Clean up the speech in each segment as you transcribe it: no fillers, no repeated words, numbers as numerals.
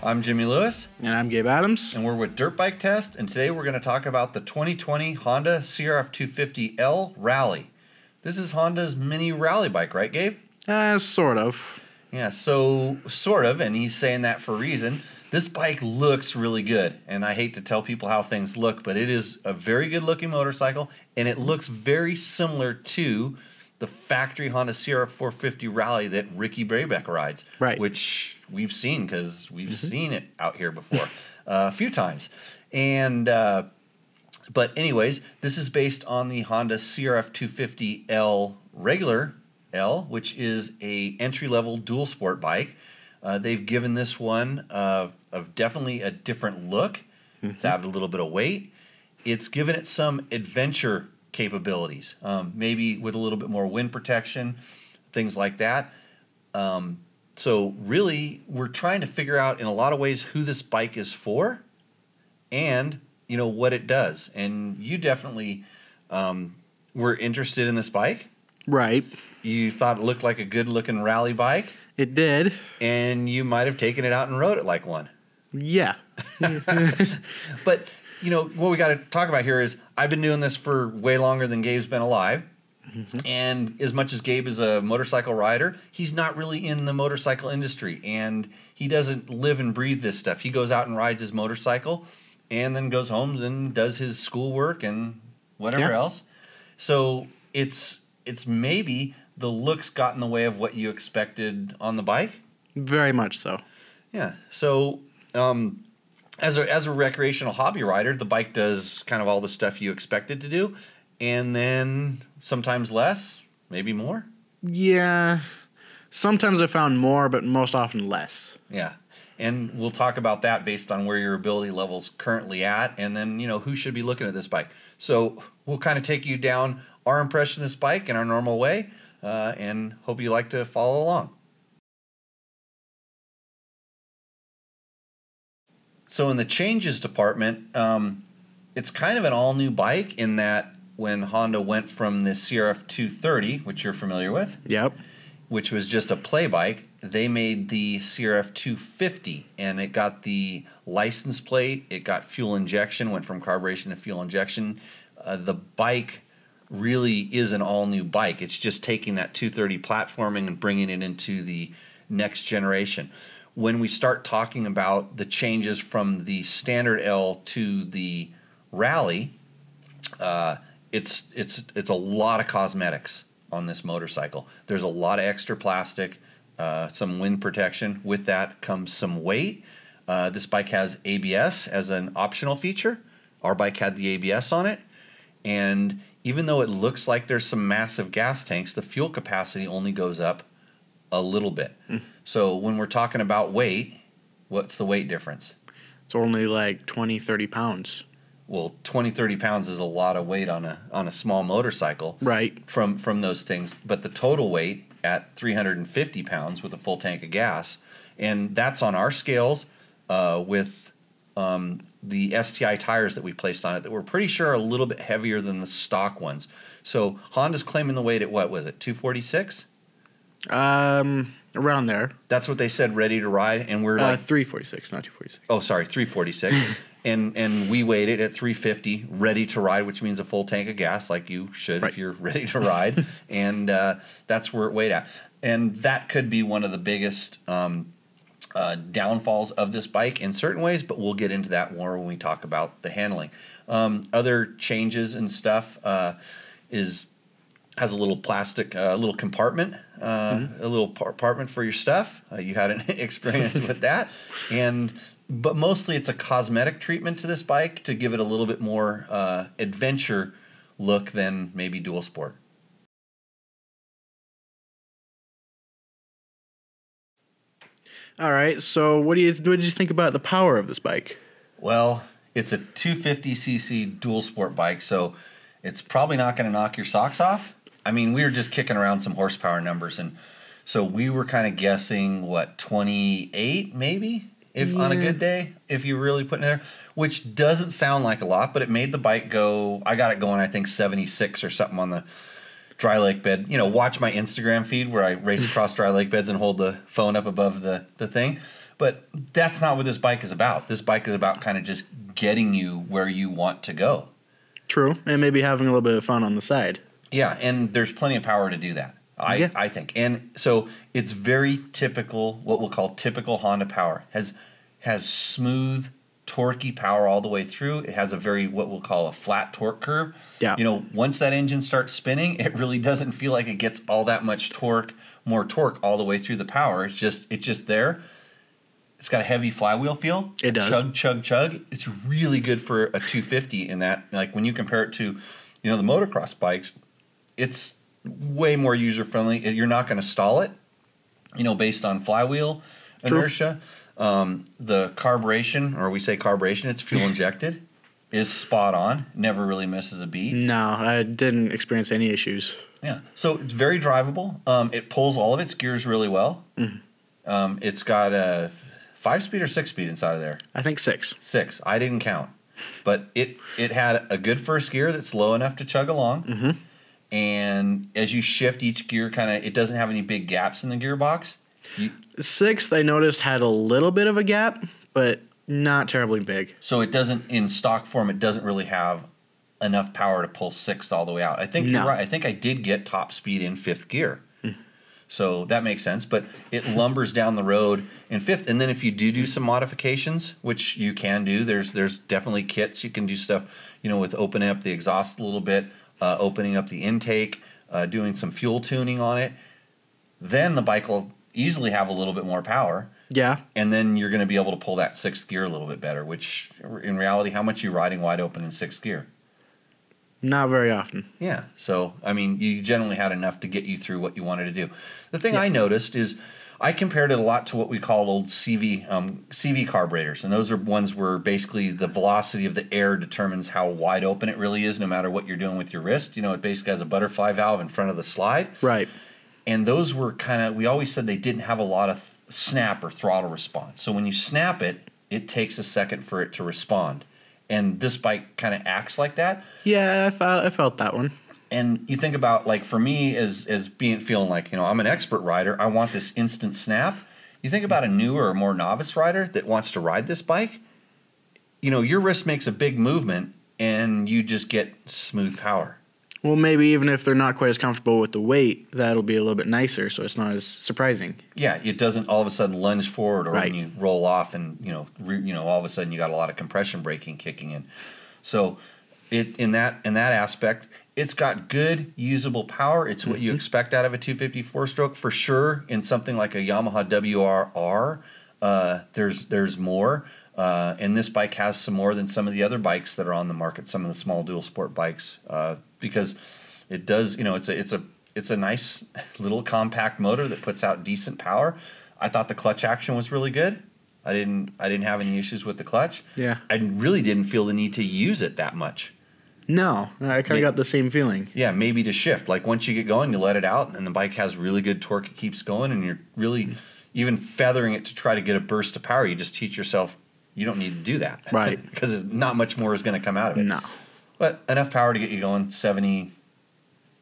I'm Jimmy Lewis. And I'm Gabe Adams. And we're with Dirt Bike Test, and today we're going to talk about the 2020 Honda CRF 250L Rally. This is Honda's mini rally bike, right, Gabe? Sort of. Yeah, so sort of, and he's saying that for a reason. This bike looks really good, and I hate to tell people how things look, but it is a very good-looking motorcycle, and it looks very similar to the factory Honda CRF 450 Rally that Ricky Braybeck rides, right? Which we've seen because we've seen it out here before a few times. And but anyways, this is based on the Honda CRF 250L regular L, which is a entry-level dual sport bike. They've given this one of definitely a different look. It's added a little bit of weight. It's given it some adventure capabilities, maybe with a little bit more wind protection, things like that. So really, we're trying to figure out in a lot of ways who this bike is for and, you know, what it does. And you definitely were interested in this bike. Right. You thought it looked like a good-looking rally bike. It did. And you might have taken it out and rode it like one. Yeah. But, you know, what we got to talk about here is I've been doing this for way longer than Gabe's been alive. And as much as Gabe is a motorcycle rider, he's not really in the motorcycle industry. And he doesn't live and breathe this stuff. He goes out and rides his motorcycle and then goes home and does his schoolwork and whatever else. So it's maybe the looks got in the way of what you expected on the bike. Very much so. Yeah. So as a recreational hobby rider, the bike does kind of all the stuff you expect it to do, and then sometimes less, maybe more. Yeah. Sometimes I found more, but most often less. Yeah. And we'll talk about that based on where your ability level's currently at, and then, you know, who should be looking at this bike. So we'll kind of take you down our impression of this bike in our normal way, and hope you like to follow along. So in the changes department, it's kind of an all-new bike in that when Honda went from the CRF 230, which you're familiar with, which was just a play bike, they made the CRF 250, and it got the license plate, it got fuel injection, went from carburation to fuel injection. The bike really is an all-new bike. It's just taking that 230 platforming and bringing it into the next generation. When we start talking about the changes from the standard L to the Rally, it's a lot of cosmetics on this motorcycle. There's a lot of extra plastic, some wind protection. With that comes some weight. This bike has ABS as an optional feature. Our bike had the ABS on it, and even though it looks like there's some massive gas tanks, the fuel capacity only goes up a little bit. So when we're talking about weight, what's the weight difference? It's only like 20, 30 pounds. Well, 20, 30 pounds is a lot of weight on a small motorcycle. Right. From those things. But the total weight at 350 pounds with a full tank of gas, and that's on our scales with the STI tires that we placed on it that we're pretty sure are a little bit heavier than the stock ones. So Honda's claiming the weight at, what was it, 246? Around there. That's what they said, ready to ride, and we're like 346, not 246. Oh, sorry, 346. and we weighed it at 350, ready to ride, which means a full tank of gas, like you should if you're ready to ride. And that's where it weighed at. And that could be one of the biggest downfalls of this bike in certain ways, but we'll get into that more when we talk about the handling. Other changes and stuff has a little plastic, little compartment, a little compartment for your stuff. You had an experience with that, but mostly it's a cosmetic treatment to this bike to give it a little bit more adventure look than maybe dual sport. All right, so what did you think about the power of this bike? Well, it's a 250cc dual sport bike, so it's probably not going to knock your socks off. I mean, we were just kicking around some horsepower numbers, and so we were kind of guessing, 28 maybe, if on a good day, if you really put it there, which doesn't sound like a lot, but it made the bike go, I got it going, I think 76 or something on the dry lake bed. You know, watch my Instagram feed where I race across dry lake beds and hold the phone up above the thing. But that's not what this bike is about. This bike is about kind of just getting you where you want to go. True, and maybe having a little bit of fun on the side. Yeah, and there's plenty of power to do that, I think. And so it's very typical, what we'll call typical Honda power. Has smooth, torquey power all the way through. It has a very, what we'll call a flat torque curve. Yeah. You know, once that engine starts spinning, it really doesn't feel like it gets all that much more torque all the way through the power. It's just there. It's got a heavy flywheel feel. It does. Chug, chug, chug. It's really good for a 250 in that. Like when you compare it to, you know, the motocross bikes, it's way more user friendly. You're not going to stall it, you know, based on flywheel inertia. The carburation, or we say carburation, it's fuel injected, is spot on. Never really misses a beat. No, I didn't experience any issues. Yeah. So it's very drivable. It pulls all of its gears really well. Mm-hmm. It's got a 5-speed or 6-speed inside of there? I think 6. 6. I didn't count. But it had a good first gear that's low enough to chug along. Mm-hmm. And as you shift each gear, it doesn't have any big gaps in the gearbox. 6th, I noticed, had a little bit of a gap, but not terribly big. So it doesn't, in stock form, it doesn't really have enough power to pull 6th all the way out. I think you're right. I think I did get top speed in 5th gear. So that makes sense, but it lumbers down the road in 5th. And then if you do some modifications, which you can do, there's definitely kits. You can do stuff, you know, with opening up the exhaust a little bit, opening up the intake, doing some fuel tuning on it. Then the bike will easily have a little bit more power. Yeah. And then you're going to be able to pull that 6th gear a little bit better, which in reality, how much are you riding wide open in 6th gear? Not very often. Yeah. So, I mean, you generally had enough to get you through what you wanted to do. The thing I noticed is I compared it a lot to what we call old CV carburetors. And those are ones where basically the velocity of the air determines how wide open it really is no matter what you're doing with your wrist. You know, it basically has a butterfly valve in front of the slide. Right. And those were we always said they didn't have a lot of snap or throttle response. So when you snap it, it takes a second for it to respond. And this bike kind of acts like that. Yeah, I felt that one. And you think about, like, for me, as feeling like, you know, I'm an expert rider, I want this instant snap. You think about a newer or more novice rider that wants to ride this bike, you know, your wrist makes a big movement and you just get smooth power. Well, maybe even if they're not quite as comfortable with the weight, that'll be a little bit nicer, so it's not as surprising. Yeah, it doesn't all of a sudden lunge forward, or right. when you roll off, and all of a sudden you got a lot of compression braking kicking in. So, in that aspect, it's got good usable power. It's what you expect out of a 254 stroke for sure. In something like a Yamaha WRR, there's more. And this bike has some more than some of the other bikes that are on the market, some of the small dual sport bikes, because it does, you know, it's a nice little compact motor that puts out decent power. I thought the clutch action was really good. I didn't have any issues with the clutch. Yeah. I really didn't feel the need to use it that much. No, I kind of got the same feeling. Yeah, maybe to shift. Like once you get going, you let it out, and the bike has really good torque. It keeps going, and you're really even feathering it to try to get a burst of power. You just teach yourself you don't need to do that. Right. Because not much more is going to come out of it. No. But enough power to get you going. 70.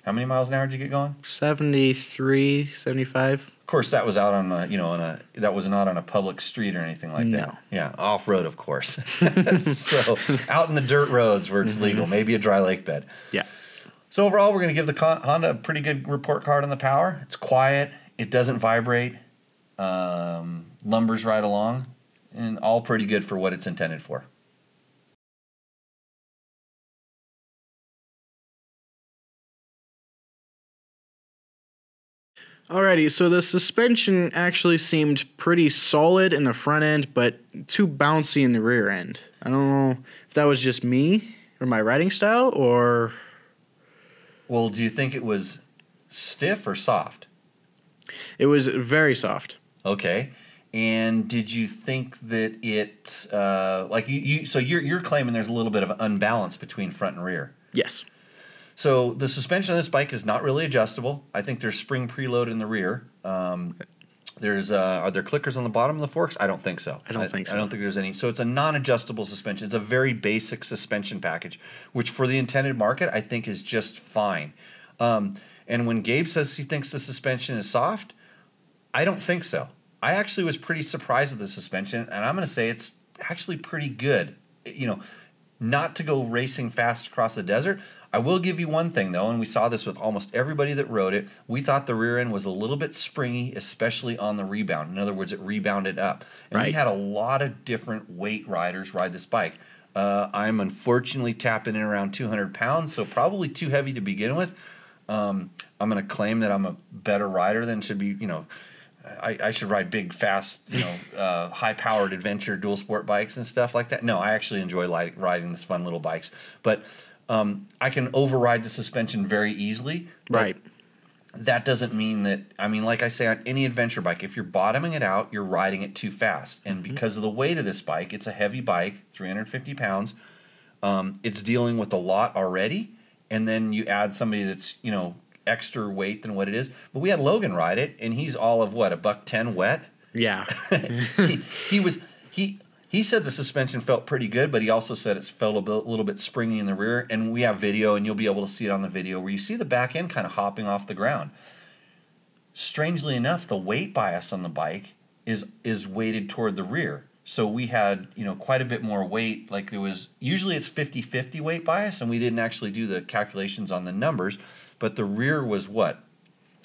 How many miles an hour did you get going? 73, 75. Of course, that was out on that was not on a public street or anything like that. No. Yeah, off road, of course. So out in the dirt roads where it's legal, maybe a dry lake bed. Yeah. So overall, we're going to give the Honda a pretty good report card on the power. It's quiet. It doesn't vibrate. Lumbers right along, and all pretty good for what it's intended for. Alrighty, so the suspension actually seemed pretty solid in the front end, but too bouncy in the rear end. I don't know if that was just me or my riding style, or... Well, do you think it was stiff or soft? It was very soft. Okay. And did you think that it, so you're claiming there's a little bit of unbalance between front and rear? Yes. So the suspension on this bike is not really adjustable. I think there's spring preload in the rear. Are there clickers on the bottom of the forks? I don't think so. I don't think so. I don't think there's any. So it's a non-adjustable suspension. It's a very basic suspension package, which for the intended market, I think is just fine. And when Gabe says he thinks the suspension is soft, I don't think so. I actually was pretty surprised with the suspension, and I'm going to say it's actually pretty good. You know, not to go racing fast across the desert. I will give you one thing, though, and we saw this with almost everybody that rode it. We thought the rear end was a little bit springy, especially on the rebound. In other words, it rebounded up. And we had a lot of different weight riders ride this bike. I'm unfortunately tapping in around 200 pounds, so probably too heavy to begin with. I'm going to claim that I'm a better rider than should be, you know, I should ride big, fast, you know, high-powered adventure dual sport bikes and stuff like that. No, I actually enjoy riding these fun little bikes. But I can override the suspension very easily. Right. That doesn't mean that, I mean, like I say, on any adventure bike, if you're bottoming it out, you're riding it too fast. And because of the weight of this bike, it's a heavy bike, 350 pounds. It's dealing with a lot already. And then you add somebody that's, you know, extra weight than what it is. But we had Logan ride it, and he's all of what, $110 wet? Yeah. He said the suspension felt pretty good, but he also said it felt a little bit springy in the rear. And we have video, and you'll be able to see it on the video, where you see the back end kind of hopping off the ground. Strangely enough, the weight bias on the bike is weighted toward the rear. So we had, you know, quite a bit more weight. Like there was, usually it's 50-50 weight bias, and we didn't actually do the calculations on the numbers. But the rear was what,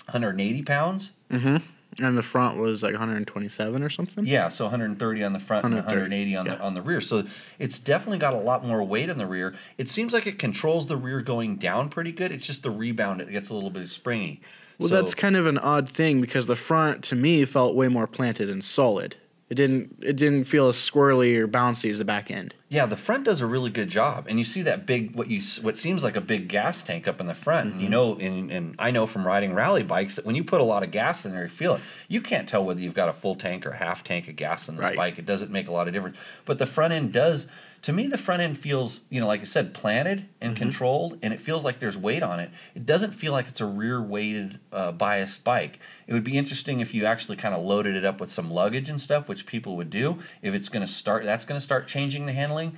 180 pounds? Mm-hmm. And the front was like 127 or something? Yeah, so 130 on the front and 180 on the rear. So it's definitely got a lot more weight on the rear. It seems like it controls the rear going down pretty good. It's just the rebound, it gets a little bit springy. Well, that's kind of an odd thing because the front, to me, felt way more planted and solid. It didn't feel as squirrely or bouncy as the back end. Yeah, the front does a really good job, and you see that big what seems like a big gas tank up in the front. And you know, and I know from riding rally bikes that when you put a lot of gas in there, you feel it. You can't tell whether you've got a full tank or half tank of gas in this bike. It doesn't make a lot of difference. But the front end does. To me, the front end feels, you know, like I said, planted and controlled, and it feels like there's weight on it. It doesn't feel like it's a rear-weighted, biased bike. It would be interesting if you actually kind of loaded it up with some luggage and stuff, which people would do. If it's going to start, that's going to start changing the handling.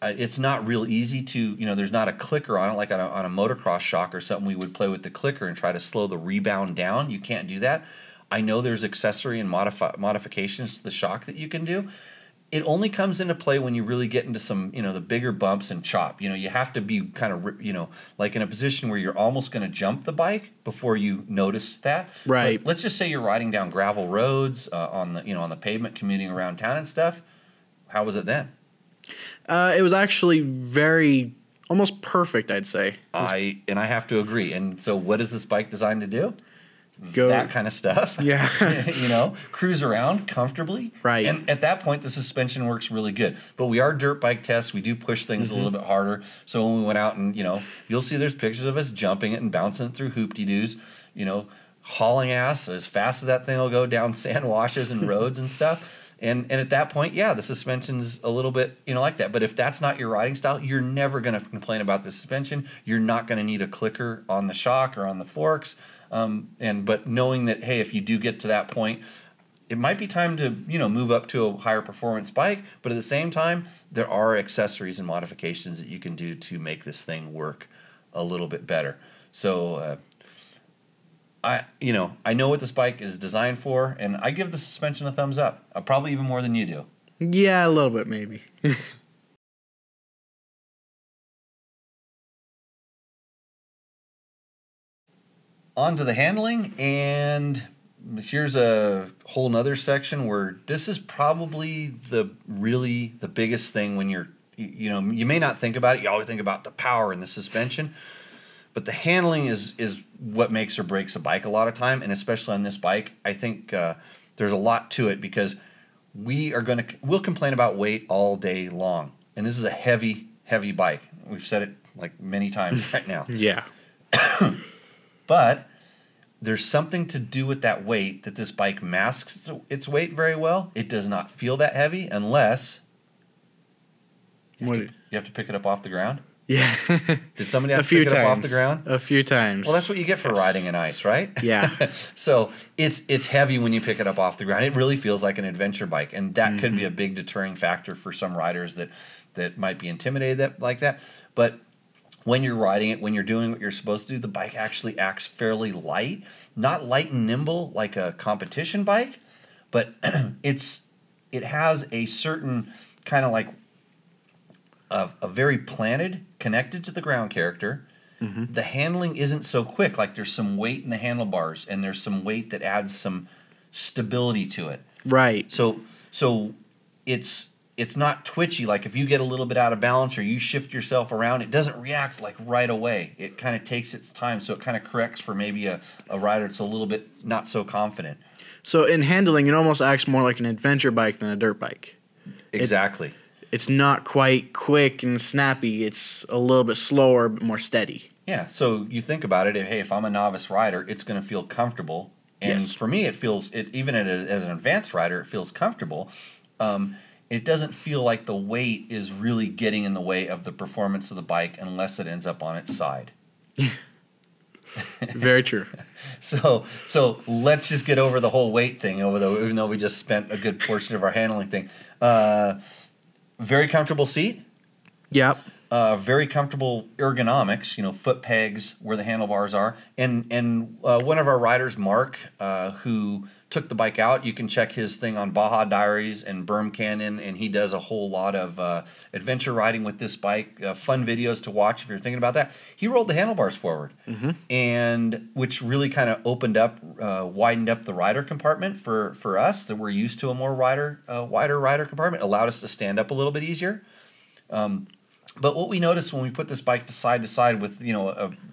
It's not real easy to, you know, there's not a clicker on it like on a motocross shock or something. We would play with the clicker and try to slow the rebound down. You can't do that. I know there's accessory and modifications to the shock that you can do. It only comes into play when you really get into some, you know, the bigger bumps and chop. You know, you have to be kind of, you know, like in a position where you're almost going to jump the bike before you notice that. Right. But let's just say you're riding down gravel roads on the pavement, commuting around town and stuff. How was it then? It was actually almost perfect, I'd say. I have to agree. And so, what is this bike designed to do? Go that kind of stuff. Yeah. You know, cruise around comfortably. Right. And at that point, the suspension works really good. But we are dirt bike tests. We do push things a little bit harder. So when we went out and, you know, you'll see there's pictures of us jumping it and bouncing it through hoop-de-doos, you know, hauling ass as fast as that thing will go down sand washes and roads and stuff. And at that point, yeah, the suspension's a little bit, you know, like that. But if that's not your riding style, you're never going to complain about the suspension. You're not going to need a clicker on the shock or on the forks. But knowing that, hey, if you do get to that point, it might be time to, you know, move up to a higher performance bike. But at the same time, there are accessories and modifications that you can do to make this thing work a little bit better. So, I know what this bike is designed for, and I give the suspension a thumbs up. Probably even more than you do. Yeah, a little bit maybe. On to the handling, and here's a whole nother section where this is probably the biggest thing when you're, you know, you may not think about it. You always think about the power and the suspension. But the handling is what makes or breaks a bike a lot of time, and especially on this bike, I think there's a lot to it because we'll complain about weight all day long, and this is a heavy bike. We've said it like many times right now. Yeah. But there's something to do with that weight that this bike masks its weight very well. It does not feel that heavy unless you have to pick it up off the ground. Yeah. Did somebody have to pick it up off the ground? A few times. Well, that's what you get for riding in ice, right? Yeah. So it's heavy when you pick it up off the ground. It really feels like an adventure bike, and that could be a big deterring factor for some riders that might be intimidated like that. But when you're riding it, when you're doing what you're supposed to do, the bike actually acts fairly light. Not light and nimble like a competition bike, but it has a certain kind of like a very planted, connected to the ground character. Mm-hmm. The handling isn't so quick. Like there's some weight in the handlebars, and there's some weight that adds some stability to it. Right. So it's not twitchy. Like if you get a little bit out of balance or you shift yourself around, it doesn't react like right away. It kind of takes its time, so it kind of corrects for maybe a rider that's a little bit not so confident. So in handling, it almost acts more like an adventure bike than a dirt bike. Exactly. It's not quite quick and snappy. It's a little bit slower, but more steady. Yeah, so you think about it, hey, if I'm a novice rider, it's going to feel comfortable. And for me, it feels, even as an advanced rider, it feels comfortable. It doesn't feel like the weight is really getting in the way of the performance of the bike unless it ends up on its side. Very true. So let's just get over the whole weight thing, even though we just spent a good portion of our handling thing. Very comfortable seat. Yep. Very comfortable ergonomics, foot pegs where the handlebars are. And one of our riders, Mark, who took the bike out, you can check his thing on Baja Diaries and Berm Canyon, and he does a whole lot of adventure riding with this bike, fun videos to watch if you're thinking about that. He rolled the handlebars forward, and which really kind of widened up the rider compartment for us that we're used to a more wider rider compartment, allowed us to stand up a little bit easier. But what we noticed when we put this bike to side with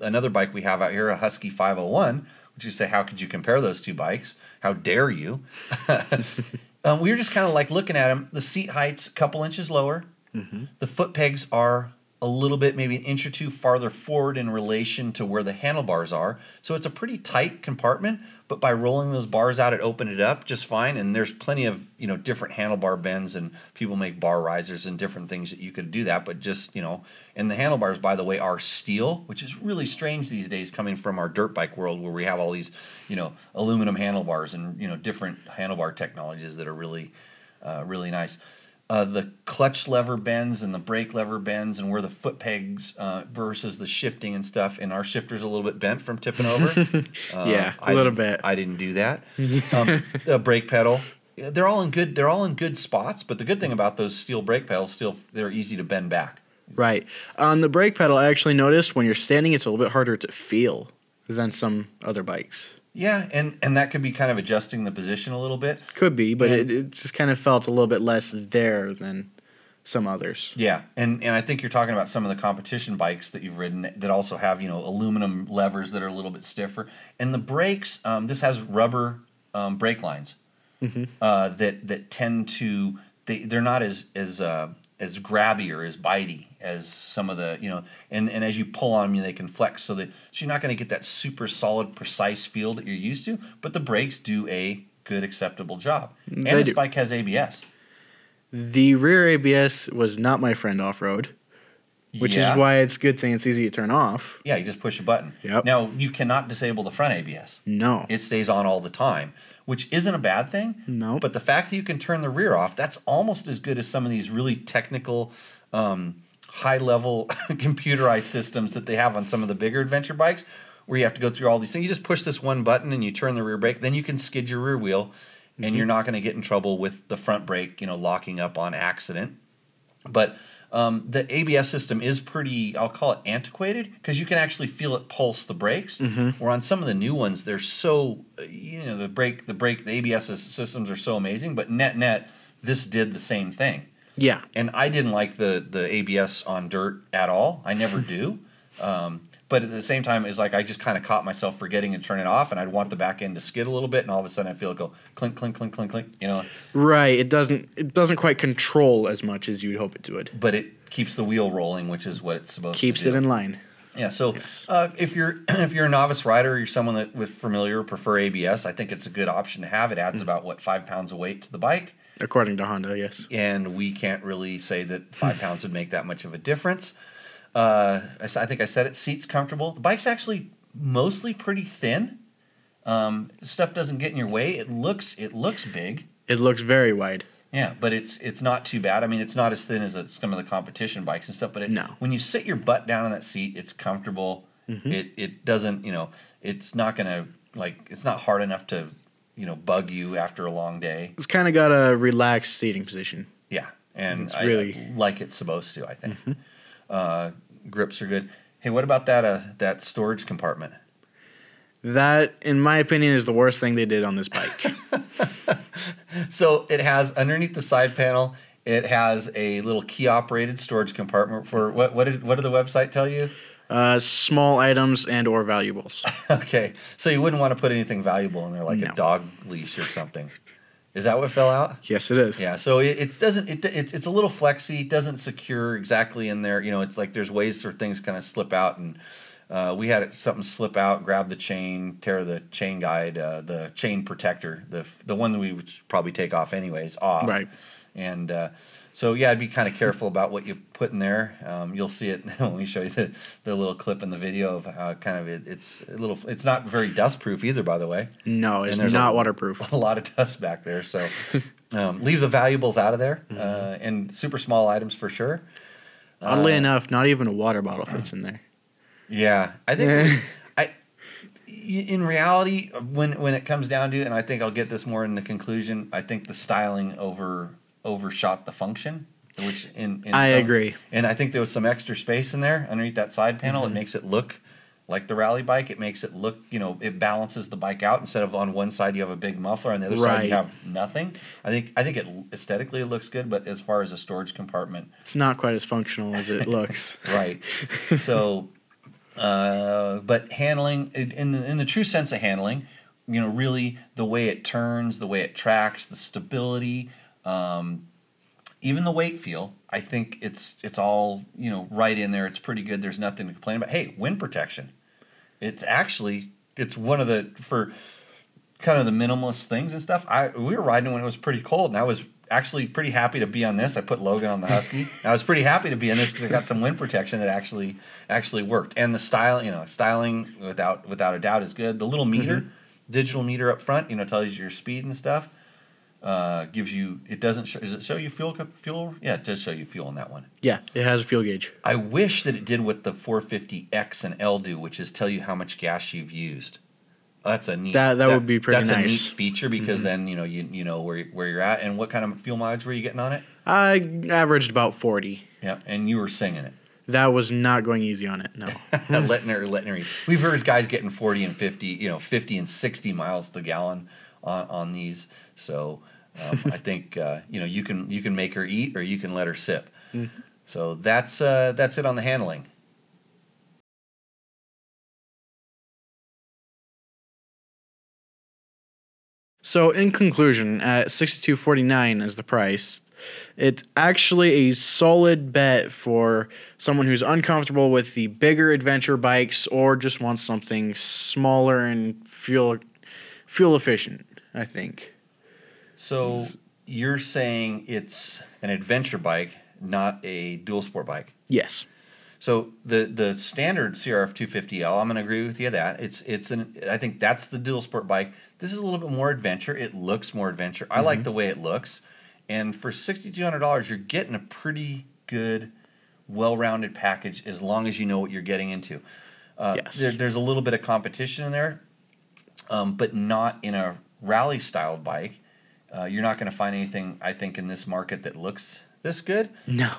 another bike we have out here, a Husky 501, which you say, how could you compare those two bikes? How dare you? We were just kind of like looking at them. The seat height's a couple inches lower. Mm-hmm. The foot pegs are a little bit, maybe an inch or two farther forward in relation to where the handlebars are. So it's a pretty tight compartment, but by rolling those bars out, it opened it up just fine. And there's plenty of, different handlebar bends, and people make bar risers and different things that you could do that. But just, and the handlebars, by the way, are steel, which is really strange these days coming from our dirt bike world where we have all these, aluminum handlebars and, different handlebar technologies that are really, really nice. The clutch lever bends and the brake lever bends and where the foot pegs versus the shifting and stuff. And our shifter's a little bit bent from tipping over. Yeah, a little bit. I didn't do that. The brake pedal, they're all in good spots. But the good thing about those steel brake pedals, they're easy to bend back. Right. On the brake pedal, I actually noticed when you're standing, it's a little bit harder to feel than some other bikes. Yeah, and that could be kind of adjusting the position a little bit. Could be, but it just kind of felt a little bit less there than some others. Yeah, and I think you're talking about some of the competition bikes that you've ridden that also have, aluminum levers that are a little bit stiffer. And the brakes, this has rubber brake lines that tend to, they're not as grabby or as bitey as some of the, and as you pull on them, they can flex so you're not going to get that super solid, precise feel that you're used to, but the brakes do a good, acceptable job. And this bike has ABS. The rear ABS was not my friend off-road, which is why it's a good thing it's easy to turn off. Yeah, you just push a button. Yep. Now, you cannot disable the front ABS. No. It stays on all the time, which isn't a bad thing. No. But the fact that you can turn the rear off, that's almost as good as some of these really technical, high-level computerized systems that they have on some of the bigger adventure bikes, where you have to go through all these things. You just push this one button and you turn the rear brake, then you can skid your rear wheel, and you're not going to get in trouble with the front brake, locking up on accident. But the ABS system is pretty, I'll call it antiquated, because you can actually feel it pulse the brakes. Where on some of the new ones, they're so, the ABS systems are so amazing, but net, this did the same thing. Yeah. And I didn't like the ABS on dirt at all. I never do. But at the same time, it's like I just kind of caught myself forgetting to turn it off, and I'd want the back end to skid a little bit, and all of a sudden I feel it go clink, clink, clink, clink, clink. Right. It doesn't quite control as much as you'd hope it would. But it keeps the wheel rolling, which is what it's supposed to do. Keeps it in line. Yeah. So if you're a novice rider, or you're someone that with familiar prefer ABS, I think it's a good option to have. It adds about 5 pounds of weight to the bike. According to Honda, yes. And we can't really say that 5 pounds would make that much of a difference. I think I said it. Seat's comfortable. The bike's actually mostly pretty thin. Stuff doesn't get in your way. It looks big. It looks very wide. Yeah, but it's not too bad. I mean, it's not as thin as some of the competition bikes and stuff. But when you sit your butt down in that seat, it's comfortable. It doesn't, it's not gonna it's not hard enough to bug you after a long day. It's kind of got a relaxed seating position. Yeah, and it's really like it's supposed to, I think. Grips are good. Hey, what about that storage compartment? That, in my opinion, is the worst thing they did on this bike. So it has, underneath the side panel, it has a little key-operated storage compartment for, what did the website tell you? Small items and or valuables. Okay, so you wouldn't want to put anything valuable in there, like a dog leash or something. Is that what fell out? Yes, it is. Yeah, so it's a little flexy. It doesn't secure exactly in there. It's like there's ways for things kind of slip out, and we had something slip out, grab the chain, tear the chain guide, the chain protector, the one that we would probably take off anyways, off. Right. And so yeah, I'd be kind of careful about what you put in there. You'll see it when we show you the little clip in the video of how it's not very dust proof either, by the way. No, it's not waterproof. A lot of dust back there, so leave the valuables out of there, and super small items for sure. Oddly enough, not even a water bottle fits in there. Yeah, I think in reality, when it comes down to it, and I think I'll get this more in the conclusion, I think the styling overshot the function, which I agree. And I think there was some extra space in there underneath that side panel. It makes it look like the rally bike. It makes it look, it balances the bike out. Instead of on one side you have a big muffler, on the other side you have nothing. I think it aesthetically it looks good, but as far as a storage compartment, it's not quite as functional as it looks. Right. So, but handling in the true sense of handling, really the way it turns, the way it tracks, the stability. Even the weight feel, I think it's all right in there. It's pretty good. There's nothing to complain about. Hey, wind protection. It's one of for kind of the minimalist things and stuff. We were riding when it was pretty cold, and I was actually pretty happy to be on this. I put Logan on the Husky. I was pretty happy to be on this because I got some wind protection that actually worked. And the styling without a doubt is good. The little meter, digital meter up front, tells you your speed and stuff. Gives you, it doesn't show, does it show you fuel? Yeah, it does show you fuel on that one. Yeah, it has a fuel gauge. I wish that it did what the 450X and L do, which is tell you how much gas you've used. That's a neat. That would be pretty nice. That's a neat feature because then you know where you're at. And what kind of fuel mileage were you getting on it? I averaged about 40. Yeah, and you were singing it. That was not going easy on it. No. letting her eat. We've heard guys getting 40 and 50, 50 and 60 miles to the gallon on these. So I think you can make her eat or you can let her sip. So that's it on the handling. So in conclusion, at $62.49 is the price. It's actually a solid bet for someone who's uncomfortable with the bigger adventure bikes or just wants something smaller and fuel efficient, I think. So you're saying it's an adventure bike, not a dual sport bike? Yes. So the standard CRF 250L, I'm going to agree with you that I think that's the dual sport bike. This is a little bit more adventure. It looks more adventure. I like the way it looks. And for $6,200, you're getting a pretty good, well-rounded package as long as you know what you're getting into. Yes. There's a little bit of competition in there, but not in a rally-styled bike. You're not going to find anything, I think, in this market that looks this good. No.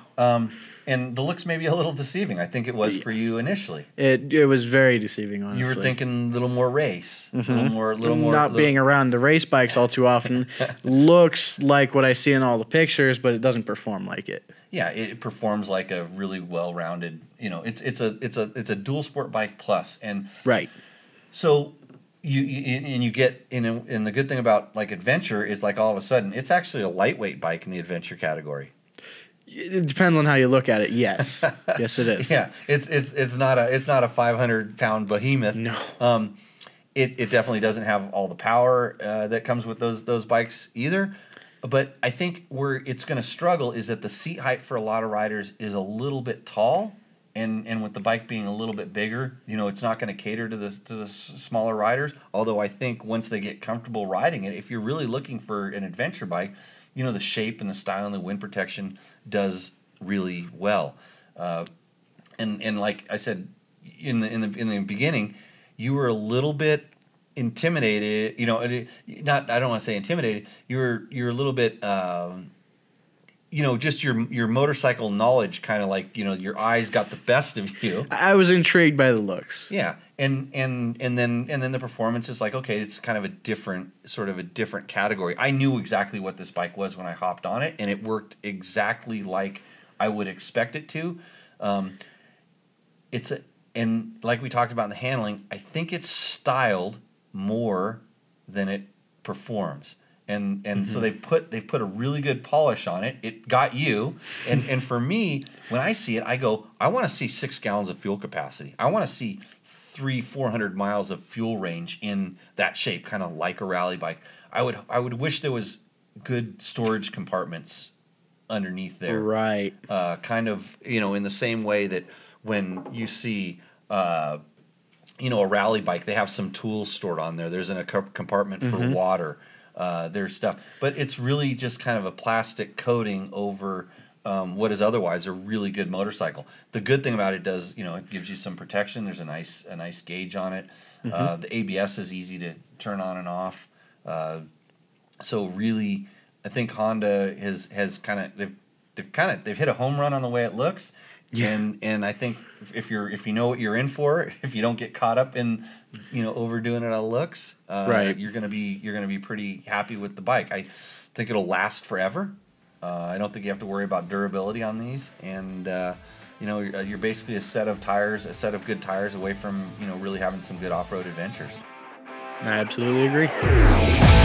And the looks may be a little deceiving. I think it was for you initially. It was very deceiving, honestly. You were thinking a little more race, a little more. Not being around the race bikes all too often looks like what I see in all the pictures, but it doesn't perform like it. Yeah, it performs like a really well-rounded. It's a dual sport bike plus, and right. So you get and the good thing about like adventure is like all of a sudden it's actually a lightweight bike in the adventure category. It depends on how you look at it. Yes, yes, it is. Yeah, it's not a 500-pound behemoth. No. It definitely doesn't have all the power that comes with those bikes either. But I think where it's going to struggle is that the seat height for a lot of riders is a little bit tall, and with the bike being a little bit bigger, it's not going to cater to the smaller riders. Although I think once they get comfortable riding it, if you're really looking for an adventure bike, the shape and the style and the wind protection does really well. And like I said in the beginning, you were a little bit intimidated. You know, not. I don't want to say intimidated. You're a little bit. You know, just your motorcycle knowledge, kind of like, you know, your eyes got the best of you. I was intrigued by the looks. Yeah, and then the performance is like, okay, it's kind of a different category. I knew exactly what this bike was when I hopped on it, and it worked exactly like I would expect it to. And like we talked about in the handling, I think it's styled more than it performs. And so they've put a really good polish on it. It got you, and for me, when I see it, I go, I want to see 6 gallons of fuel capacity. I want to see 300-400 miles of fuel range in that shape, kind of like a rally bike. I would wish there was good storage compartments underneath there, right? Kind of, you know, in the same way that when you see, you know, a rally bike, they have some tools stored on there. There's a compartment for water. There's stuff, but it's really just kind of a plastic coating over what is otherwise a really good motorcycle. The good thing about it does, you know, it gives you some protection. There's a nice gauge on it. The ABS is easy to turn on and off. So really, I think Honda has kind of they've hit a home run on the way it looks. Yeah. And I think if you know what you're in for, if you don't get caught up in, you know, overdoing it on looks, right, you're gonna be pretty happy with the bike. I think it'll last forever. I don't think you have to worry about durability on these, and you know, you're basically a set of good tires away from, you know, really having some good off-road adventures. I absolutely agree.